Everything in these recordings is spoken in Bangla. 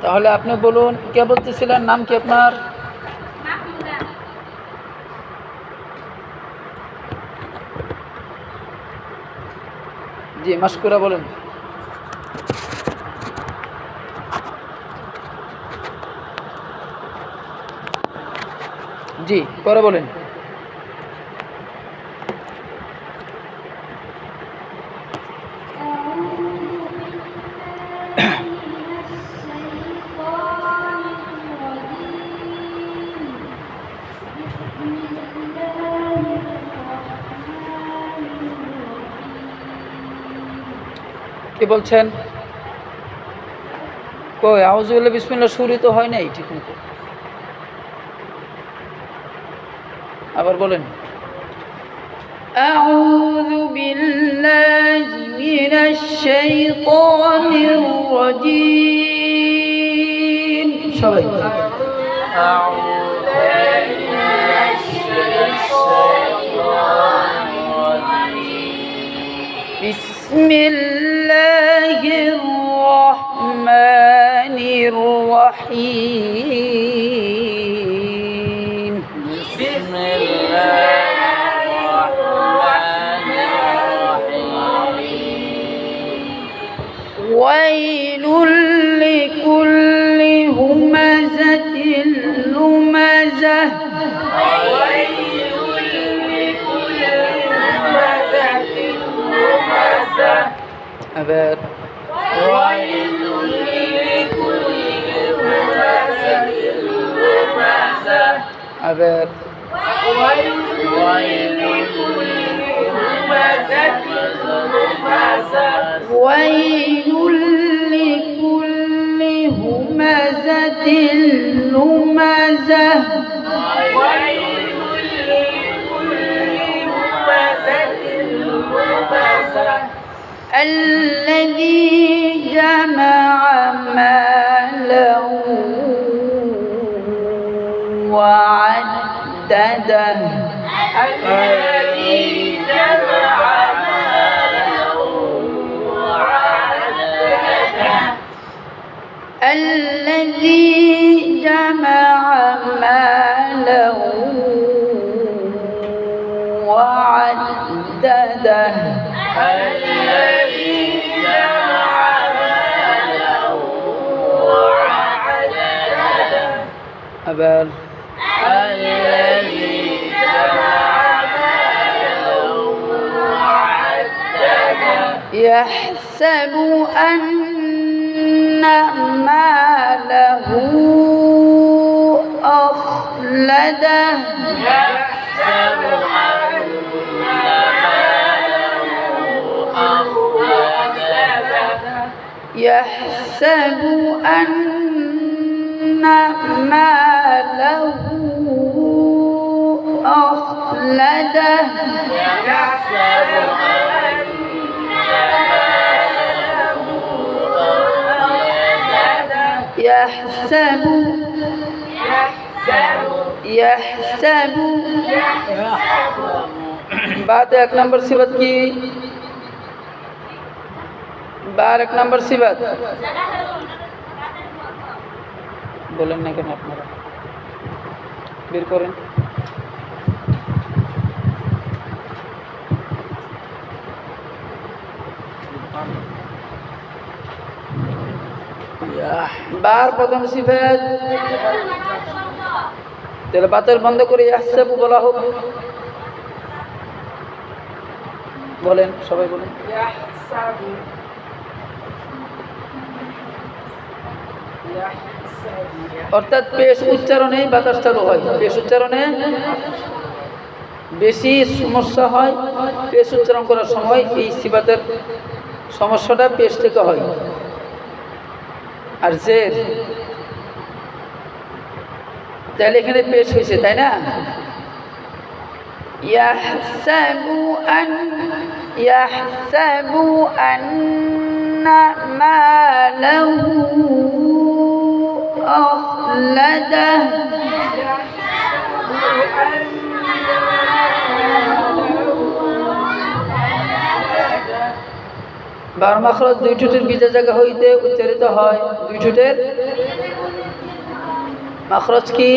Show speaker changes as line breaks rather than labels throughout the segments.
তাহলে আপনি বলুন, কে বলতেছিলেন, নাম কি আপনার? জি, মাশকুরা বলেন। জি, পরে বলেন। কি বলছেন? কই আউযুবিল্লাহ বিসমিল্লাহ শুরু তো হয় নাই ঠিক মতো। আবার বলেন। আউযু বিল্লাহি মিনাশ শাইতানির রাজীম। সবাই বিসমিল্লাহির রহমানির রহিম। ওয়াইলুল লিকুল্লি হুমাযাতিল লুমাযাহ। আবার আবার ওয়াইলুল লিকুল্লি হুমাযাতিল লুমাযাহ। الذي جمع مالا وعدده. الذي جمع مالا وعدده. أبر الذي يحسب أن ماله أخلده. يحسب أن ماله أخلده. يحسب بعد एक नंबर सिबत की बार एक नंबर सिबत बोलें ना केन আপনারা বের করেন। বার প্রথম সিফাত তাহলে বাতের বন্ধ করে ইয়াহসাবু বলা হোক। বলেন, সবাই বলেন। অর্থাৎ পেশ উচ্চারণে বাতাস চালু হয়। পেশ উচ্চারণে বেশি সমস্যা হয়। পেশ উচ্চারণ করার সময় এই সিফাতের সমস্যাটা পেশ থেকে হয়। আর জের তাহলে এখানে পেশ হয়েছে, তাই না? ইয়াহসাবু আন্না মালাহু আখলাদাহ। বার মাখরাজ দুই ঠোঁটের বিজা জায়গা হইতে উচ্চারিত হয়। দুই ঠোঁটের মাখরাজ কি?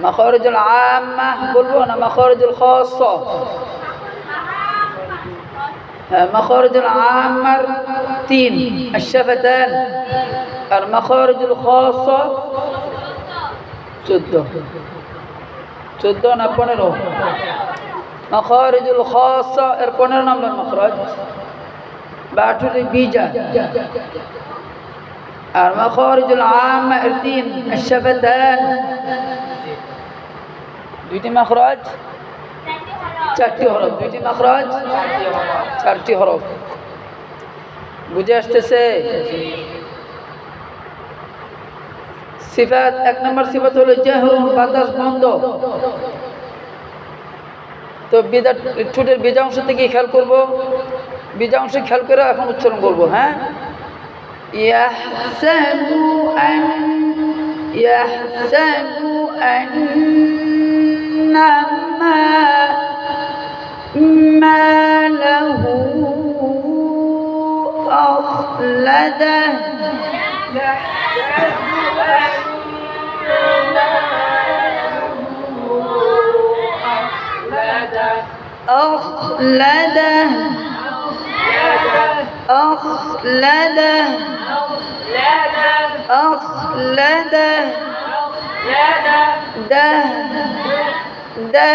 মাখারিজুল আম্মা বলবো না মাখারিজুল খাসসা? হ্যাঁ, মাখারিজুল আম্মার 3 আশ-শাফাতান, আর মাখারিজুল খাসসা 14 না 15? মাখারিজুল খাসসা এর 15 নম্বর মাখরাজ, বাঠুরি বিজা। আর মাখারিজুল আম্মা এর 3 আশ-শাফাতান, দুইটি মাখরাজ 4টি হরফ, দুইটি মাখরাজ 4টি হরফ। বুঝে আসতেছে? সিফাত 1 নম্বর সিফাত হলো জাহরুন, বাতাস বন্ধ। তো ঠোঁটের বিজা অংশ থেকে খেয়াল করব, বিজা অংশ খেয়াল করে এখন উচ্চারণ করব। হ্যাঁ, ইয়াহসাবু আন্না মালাহু আখলাদাহ। أخلده أخلده أخلده ده ده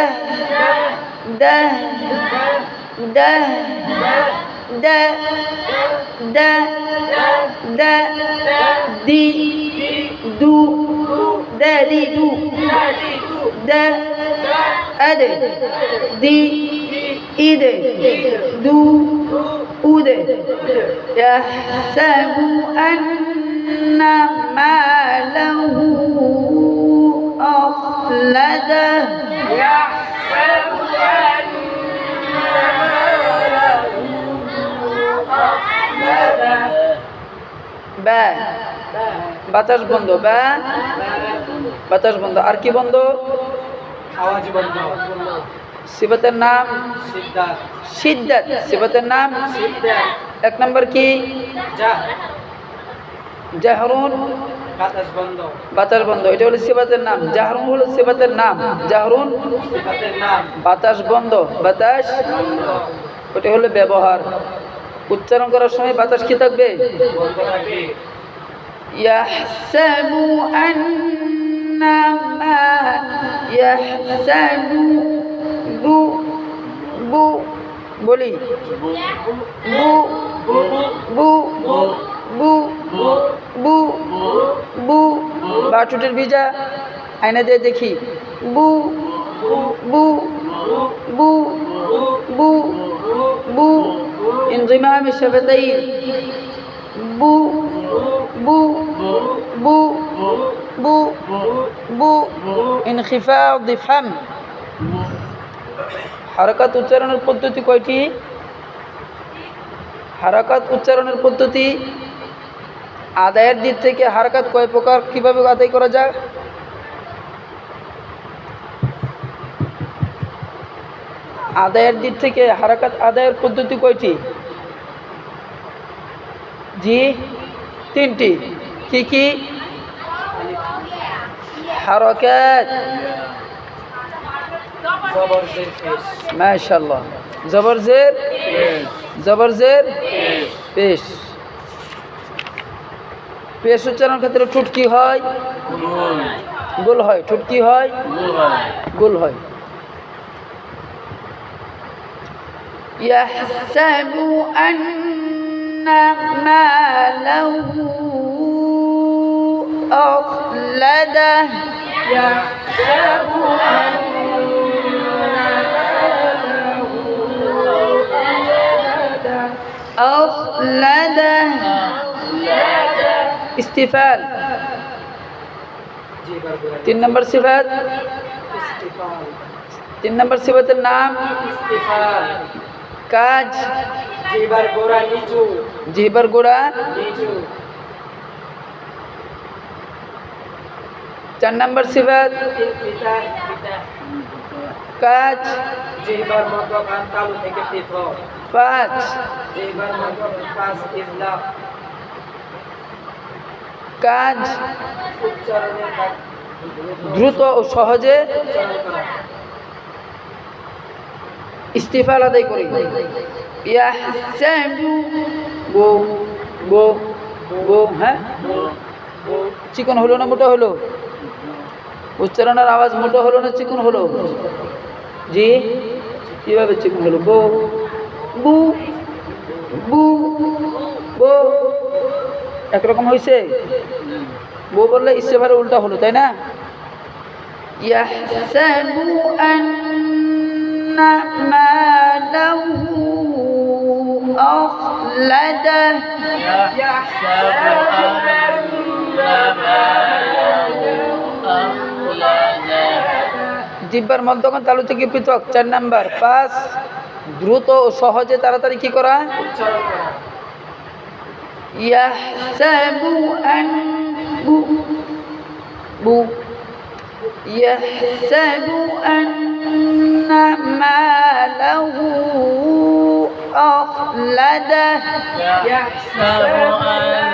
ده ده ده ده ده دي دو ده دي دو ده أده دي إيده دو أوده. يحسب أن ماله أخلده. يحسب أن ماله أخلده. বা বাতাস বন্ধ, বা বাতাস বন্ধ। আর কি বন্ধ? আওয়াজ বন্ধ। সিফাতের নাম শিদ্দাত, সিফাতের নাম 1 নম্বর কি? জাহরুন, বাতাস বন্ধ, বাতাস বন্ধ। এটা হলো সিফাতের নাম। জাহরুন হলো সিফাতের নাম, জাহরুন সিফাতের নাম, বাতাস বন্ধ, বাতাস ওটা হলো ব্যবহার। উচ্চারণ করার সময় বাতাস কি থাকবে? বন্ধ থাকবে। ইয়াহসাবু আন্না মা ইয়াহসাবু বু বু বলি বু বু বু বু বু বা ঠোঁটের বিজা আয়না দিয়ে দেখি। বু বু বু বু বু انضمام الشفتين. بو بو بو بو بو انخفاض فم. হারাকাত উচ্চারণের পদ্ধতি কয়টি? হারাকাত উচ্চারণের পদ্ধতি আদায়ের দিক থেকে হারাকাত কয় প্রকার, কিভাবে আদায় করা যায়? আদায়ের দিক থেকে হারাকাত আদায়ের পদ্ধতি কয়টি? জি, 3টি। কি কি? হারাকাত, মাশাআল্লাহ, জবর জের, জবর জের পেশ। পেশ উচ্চারণ ক্ষেত্রে ঠোঁট কি হয়? গোল হয়। ঠোঁট কি হয়? গোল হয়। ইয়াহসাবু আন্না মালাহু আখলাদাহ। ইয়াহসাবু أخلده. استفال 3 নম্বর সিফাত। 3 নম্বর সিফাতের নাম কাজ। জিহ্বার গোড়া নিচু, জিহ্বার গোড়া নিচু। 4 নম্বর সিফাত কাজ
জিহ্বার মধ্যখান তালু থেকে পৃথক।
5
জিহ্বার মধ্যখান পাঁচ ইজলাক।
কাজ
উচ্চারণের
দ্রুত ও সহজে
উচ্চারণ করা।
ইস্তিফাল আদায় করি। ইয়াহসাবু গো গো গো, হ্যাঁ চিকন হলো না মোটা হলো? উচ্চারণের আওয়াজ মোটা হলো না চিকন হলো? জি, কিভাবে চিকন হলো? গো বু বু গো, একরকম হয়েছে? বো বললে ইস্তেফারে উল্টা হলো, তাই না? ইয়াহসাবু আন্না মালাহু আখলাদা। জিহ্বার মধ্যখান তালু থেকে পৃথক। 4 নাম্বার। 5 দ্রুত ও সহজে তাড়াতাড়ি কি করা?
উচ্চারণ করা।
ইয়াহসাবু আন বু বু ইয়াহসাবু আন্না মালাহু আখলাদা।
يحسب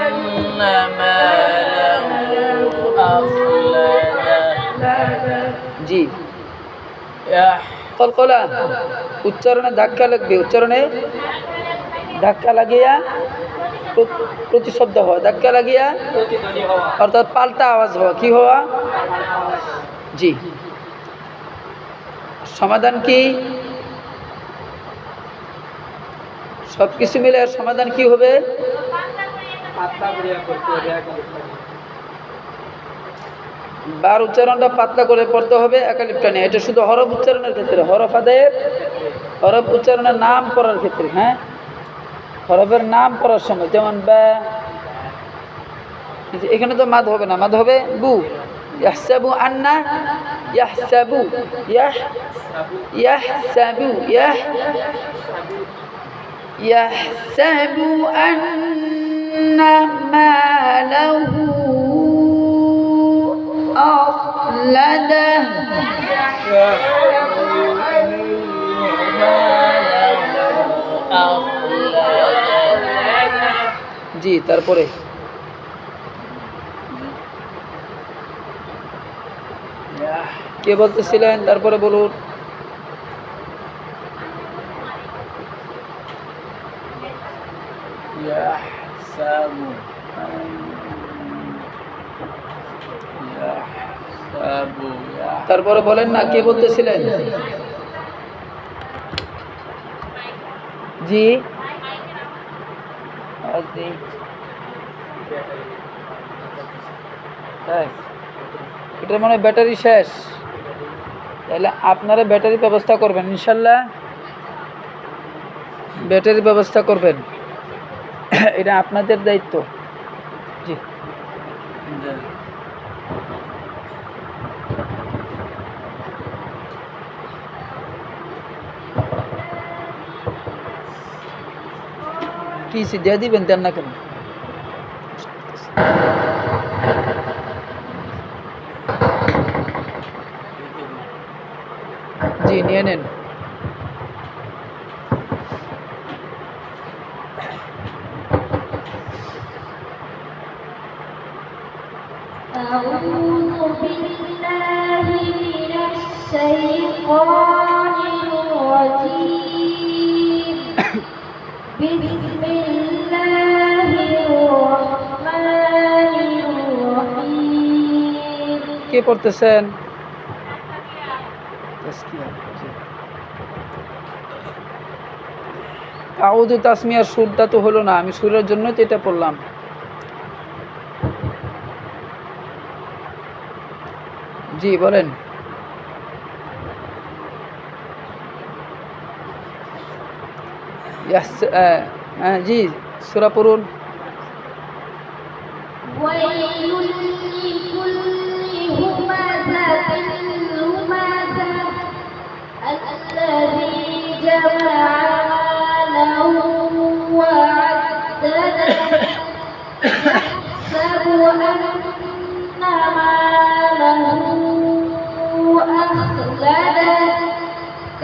أن ماله أخلده
জি, কলকলা উচ্চারণে ধাক্কা লাগবে। উচ্চারণে ধাক্কা লাগিয়া প্রতিশব্দ হওয়া, ধাক্কা লাগিয়া
প্রতিধ্বনি হওয়া।
অর্থাৎ পাল্টা আওয়াজ হওয়া। কি হওয়া? জি। সমাধান কি? সব কিছু মিলে আর সমাধান কি হবে?
পাতলা করিয়া করতে হবে একালিফ।
বার উচ্চারণটা পাতলা করে পড়তে হবে, একালিফটা নেই। এটা শুধু হরফ উচ্চারণের ক্ষেত্রে, হরফ আদায়ের, হরফ উচ্চারণের নাম পড়ার ক্ষেত্রে। হ্যাঁ, হরফের নাম পড়ার সময়, যেমন বা, এখানে তো মাদ হবে না, মাদ হবে বু। ইয়াহসাবু আন্না, ইয়াহসাবু, ইয়াহসাবু, ইয়াহসাবু আন্না মালাহু আখলাদা। জি, তারপরে কে বলতেছিলেন? তারপরে বলুন। তারপরে বলেন না, কে বলতেছিলেন? জি, এটার মানে ব্যাটারি শেষ। তাহলে আপনারা ব্যাটারি ব্যবস্থা করবেন ইনশাল্লাহ, ব্যাটারি ব্যবস্থা করবেন। এটা আপনাদের দায়িত্ব। জি, কি দিয়ে দিবেন? দেন না কেন? জি, নিয়ে নেন।
أعوذ بالله من الشيطان الرجيم. بسم الله الرحمن الرحيم.
কে পড়তেছেন? আউযু তাসমিয়ার সুরটা তো হলো না, আমি সুরের জন্য তো এটা পড়লাম। জি, বলেন। জি, সূরা পড়ুন।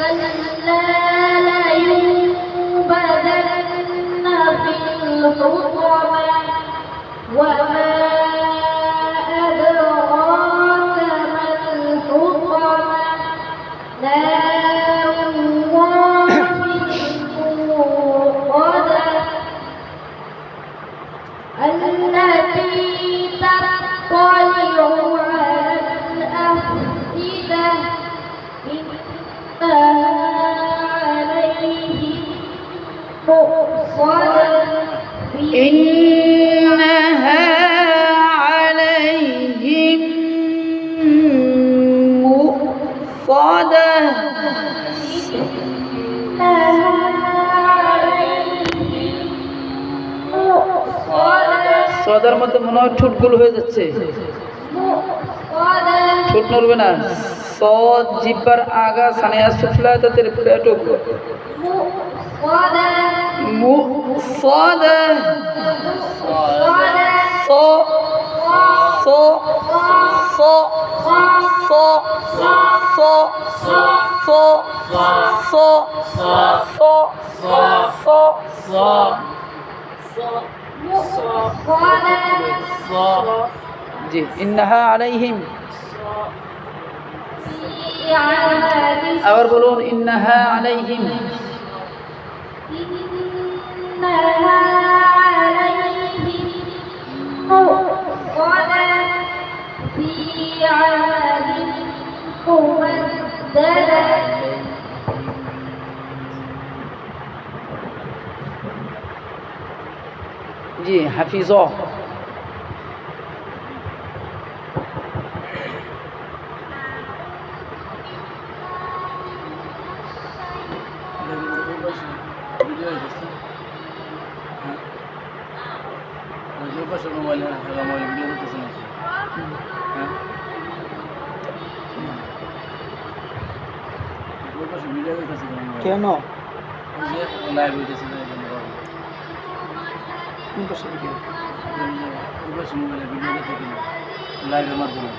كلا لينبذن في الحطمة وما أدراك ما الحطمة نار الله الموقدة التي تطلع على الأفئدة إنها عليهم مؤصدة
إنها عليهم مؤصدة সদার মধ্যে মনে হয় ঠোঁটগুলো হয়ে যাচ্ছে, ঠোঁট নড়বে না। সদ জিব্বার আগা সানিয়া সুফলা তাদের পেটক মু সদ সো সো সো সো সো সো সো সো সো জি ইন্নাহা আলাইহিম আবার বলুন ইন্নাহা আলাইহিম
إنها عليهم مؤصدة في عمد ممددة
জি হাফিজ
ভিডিও হইতেছে হ্যাঁ ওই পাশে মোবাইল ভিডিও করতেছে নাকি হ্যাঁ ওই পাশে ভিডিও করতেছে
কেন
ওই যে লাইভ হইতেছে
কোন পাশে ভিডিও
ওই পাশে মোবাইলে ভিডিও দেখতে লাইভের মাধ্যমে